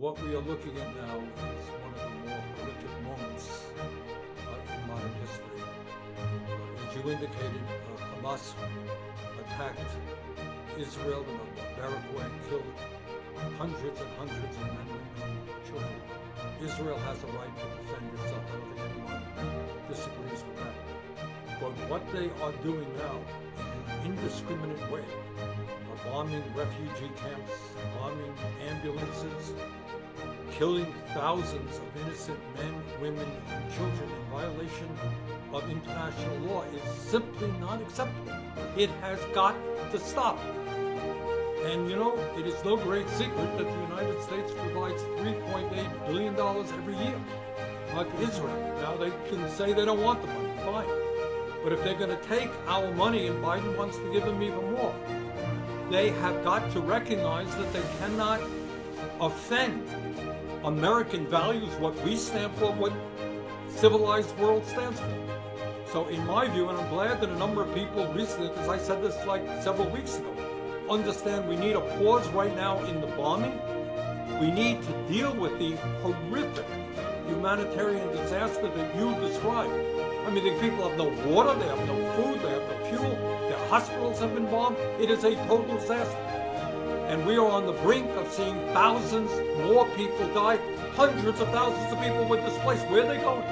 what we are looking at now is one of the more horrific moments in modern history. As you indicated, Hamas attacked Israel in a barbaric way, killed hundreds and hundreds of men, women, and children. Israel has a right to defend itself. I don't think anyone disagrees with that. But what they are doing now in an indiscriminate way, are bombing refugee camps, bombing ambulances, killing thousands of innocent men, women, and children in violation of international law is simply not acceptable. It has got to stop. And you know, it is no great secret that the United States provides $3.8 billion every year, like Israel. Now they can say they don't want the money, fine. But if they're going to take our money, and Biden wants to give them even more, they have got to recognize that they cannot offend American values, what we stand for, what civilized world stands for. So in my view, and I'm glad that a number of people recently, because I said this like several weeks ago, understand we need a pause right now in the bombing. We need to deal with the horrific humanitarian disaster that you described. I mean, the people have no water, they have no food, they have no fuel, their hospitals have been bombed. It is a total disaster. And we are on the brink of seeing thousands more people die. Hundreds of thousands of people were displaced. Where are they going?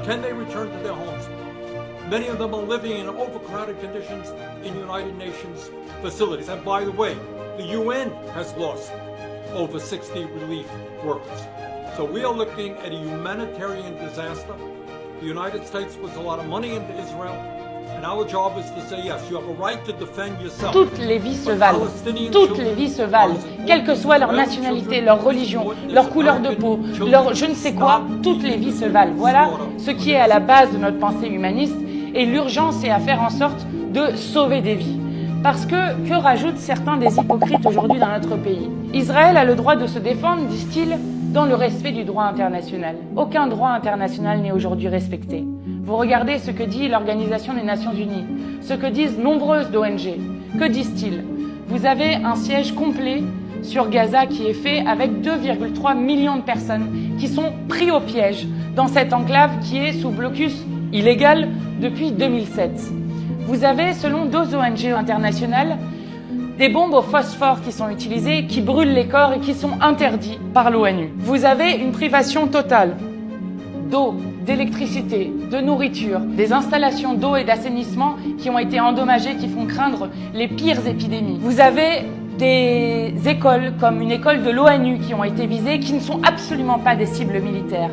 Can they return to their homes? Many of them are living in overcrowded conditions in United Nations facilities. And by the way, the UN has lost over 60 relief workers. So we are looking at a humanitarian disaster. The United States puts a lot of money into Israel, and our job is to say, yes, you have a right to defend yourself. Toutes les vies se valent. Toutes les vies se valent. Quelle que soit leur nationalité, leur religion, leur couleur de peau, leur je ne sais quoi, toutes les vies se valent. Voilà ce qui est à la base de notre pensée humaniste. Et l'urgence est à faire en sorte de sauver des vies. Parce que rajoutent certains des hypocrites aujourd'hui dans notre pays? Israël a le droit de se défendre, disent-ils, dans le respect du droit international. Aucun droit international n'est aujourd'hui respecté. Vous regardez ce que dit l'Organisation des Nations Unies, ce que disent nombreuses d'ONG. Que disent-ils? Vous avez un siège complet sur Gaza qui est fait avec 2,3 millions de personnes qui sont pris au piège dans cette enclave qui est sous blocus illégal depuis 2007. Vous avez, selon deux ONG internationales, des bombes au phosphore qui sont utilisées, qui brûlent les corps et qui sont interdits par l'ONU. Vous avez une privation totale d'eau, d'électricité, de nourriture, des installations d'eau et d'assainissement qui ont été endommagées, qui font craindre les pires épidémies. Vous avez des écoles, comme une école de l'ONU, qui ont été visées, qui ne sont absolument pas des cibles militaires.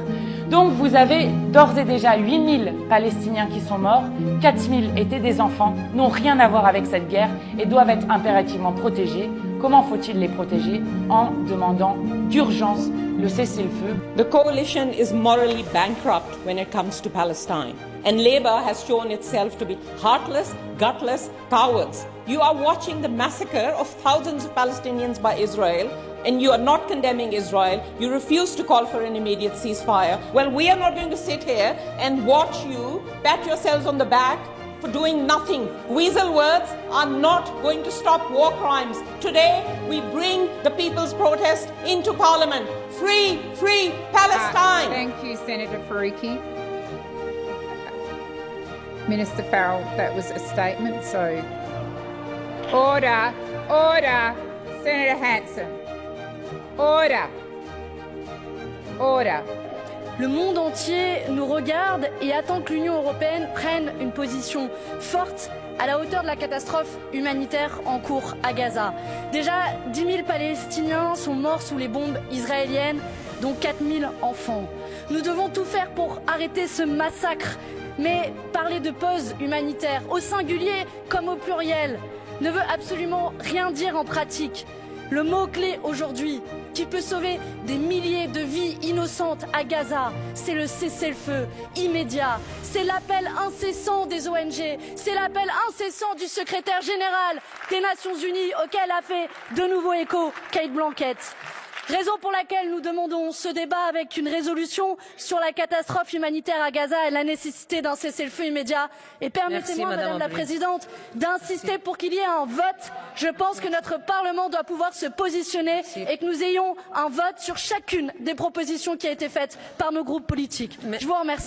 Donc vous avez d'ores et déjà 8000 Palestiniens qui sont morts, 4000 étaient des enfants, n'ont rien à voir avec cette guerre et doivent être impérativement protégés. Comment faut-il les protéger? En demandant d'urgence le cessez-le-feu. The coalition is morally bankrupt when it comes to Palestine. And Labour has shown itself to be heartless, gutless cowards. You are watching the massacre of thousands of Palestinians by Israel, and you are not condemning Israel. You refuse to call for an immediate ceasefire. Well, we are not going to sit here and watch you pat yourselves on the back for doing nothing. Weasel words are not going to stop war crimes. Today, we bring the people's protest into Parliament. Free, free Palestine. Thank you, Senator Faruqi. Minister Farrell, that was a statement, so... Order, order, Senator Hanson. Order, order. Le monde entier nous regarde et attend que l'Union européenne prenne une position forte à la hauteur de la catastrophe humanitaire en cours à Gaza. Déjà, 10 000 Palestiniens sont morts sous les bombes israéliennes, dont 4 000 enfants. Nous devons tout faire pour arrêter ce massacre, mais parler de pause humanitaire, au singulier comme au pluriel, ne veut absolument rien dire en pratique. Le mot-clé aujourd'hui, qui peut sauver des milliers de vies innocentes à Gaza, c'est le cessez-le-feu immédiat. C'est l'appel incessant des ONG, c'est l'appel incessant du secrétaire général des Nations Unies auquel a fait de nouveau écho Kate Blanquette. Raison pour laquelle nous demandons ce débat avec une résolution sur la catastrophe humanitaire à Gaza et la nécessité d'un cessez-le-feu immédiat. Et permettez-moi, Madame la Présidente, d'insister pour qu'il y ait un vote. Je pense que notre Parlement doit pouvoir se positionner et que nous ayons un vote sur chacune des propositions qui a été faites par nos groupes politiques. Je vous remercie.